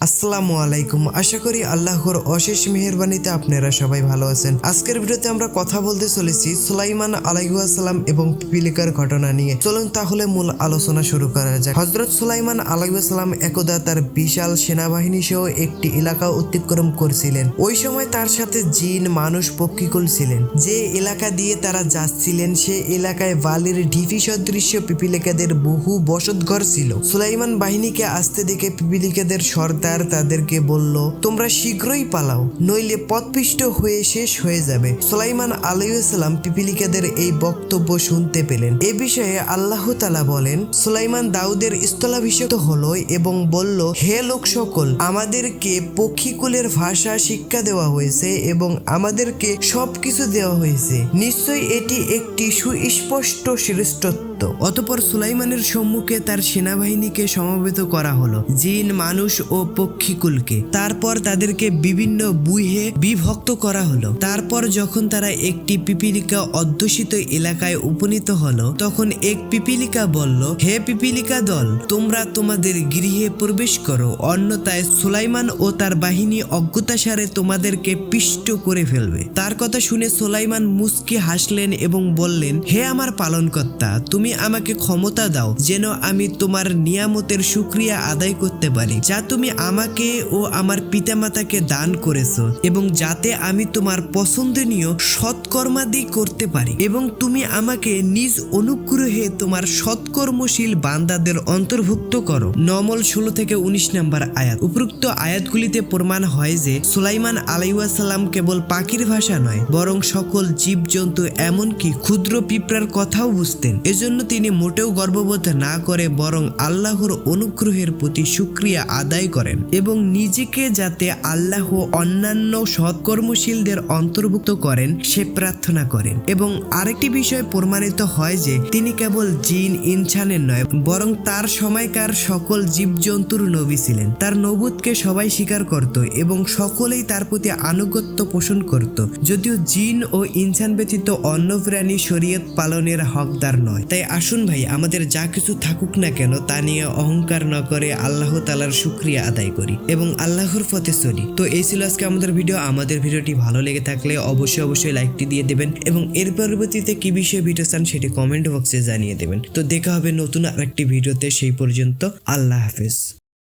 আসসালামু আলাইকুম। আশা করি আল্লাহর অশেষ মেহেরবানিতে আপনারা সবাই ভালো আছেন। আজকের ভিডিওতে আমরা কথা বলতে চলেছি সুলাইমান আলাইহিস সালাম এবং পিপিলিকার ঘটনা নিয়ে। চলুন তাহলে মূল আলোচনা শুরু করা যাক। হযরত সুলাইমান আলাইহিস সালাম একদা তার বিশাল সেনাবাহিনী সহ একটি এলাকা অতিক্রম করছিলেন। ওই সময় তার সাথে জিন, মানুষ, পক্ষীকুল ছিলেন। যে এলাকা দিয়ে তারা যাচ্ছিলেন সে এলাকায় বালির ঢিপি সদৃশ্য পিপিলিকাদের বহু বসতঘর ছিল। সুলাইমান বাহিনীকে আসতে দেখে পিপিলিকাদের সর্দার তাদেরকে বলল, তোমরা শীঘ্রই পালাও, নইলে পথপিষ্ট হয়ে শেষ হয়ে যাবে। সুলাইমান আলাইহিস সালাম পিপিলিকাদের এই বক্তব্য শুনতে পেলেন। এ বিষয়ে আল্লাহ তাআলা বলেন, সুলাইমান দাউদের স্থলাভিষিক্ত হলো এবং বলল, হে লোক সকল, আমাদেরকে পক্ষীকুলের ভাষা শিক্ষা দেওয়া হয়েছে এবং আমাদেরকে সবকিছু দেওয়া হয়েছে। নিশ্চয়ই এটি একটি সুস্পষ্ট শ্রেষ্ঠত্ব। অতঃপর সুলাইমানের সম্মুখে তার সেনাবাহিনীকে সমবেত করা হলো, জিন, মানুষ ও পক্ষীকুলকে। তারপর তাদেরকে বিভিন্ন ব্যূহে বিভক্ত করা হলো। তারপর যখন তারা একটি পিপিলিকা অধ্যুষিত এলাকায় উপনীত হলো, তখন এক পিপিলিকা বলল, হে পিপিলিকা দল, তোমরা তোমাদের গৃহে প্রবেশ করো, অন্যথায় সুলাইমান ও তার বাহিনী অজ্ঞতাসারে তোমাদেরকে পিষ্ট করে ফেলবে। তার কথা শুনে সুলাইমান মুচকি হাসলেন এবং বললেন, হে আমার পালনকর্তা, তুমি আমাকে ক্ষমতা দাও যেন আমি তোমার নিয়ামতের শুকরিয়া আদায় করতে পারি, যা তুমি আমাকে ও আমার পিতামাতাকে দান করেছো, এবং যাতে আমি তোমার পছন্দনীয় সৎকর্মাদি করতে পারি, এবং তুমি আমাকে নিজ অনুগ্রহে তোমার সৎকর্মশীল বান্দাদের অন্তর্ভুক্ত করো। নমল 16 থেকে 19 নম্বর আয়াত। উপরোক্ত আয়াতগুলিতে প্রমাণ হয় যে সুলাইমান আলাইহিস সালাম কেবল পাখির ভাষা নয়, বরং সকল জীবজন্তু এমনকি ক্ষুদ্র পিঁপড়ার কথাও বুঝতেন। এজন্য তিনি মোটেও গর্ববোধ না করে বরং আল্লাহর অনুগ্রহের প্রতি শুকরিয়া আদায় করেন এবং নিজেকে যাতে আল্লাহ অন্যান্য সৎকর্মশীলদের অন্তর্ভুক্ত করেন সে প্রার্থনা করেন। এবং আরেকটি বিষয় প্রমাণিত হয় যে তিনি কেবল জিন ইনসানের নয়, বরং তার সময়কার সকল জীবজন্তুর নবী ছিলেন। তার নবুয়তকে সবাই স্বীকার করত এবং সকলেই তার প্রতি আনুগত্য পোষণ করত, যদিও জিন ও ইনসান ব্যতীত অন্য প্রাণী শরীয়ত পালনের হকদার নয়। তাই আসুন ভাই, আমাদের যা কিছু থাকুক না কেন তা নিয়ে অহংকার না করে আল্লাহ তাআলার শুকরিয়া আদায় করি এবং আল্লাহর পথে চলি। তো এই ছিল আজকে আমাদের ভিডিও। আমাদের ভিডিওটি ভালো লেগে থাকলে অবশ্যই লাইকটি দিয়ে দেবেন এবং এর পরবর্তীতে কি বিষয়ে ভিডিও চান সেটি কমেন্ট বক্সে জানিয়ে দেবেন। তো দেখা হবে নতুন আরেকটি ভিডিওতে। সেই পর্যন্ত আল্লাহ হাফেজ।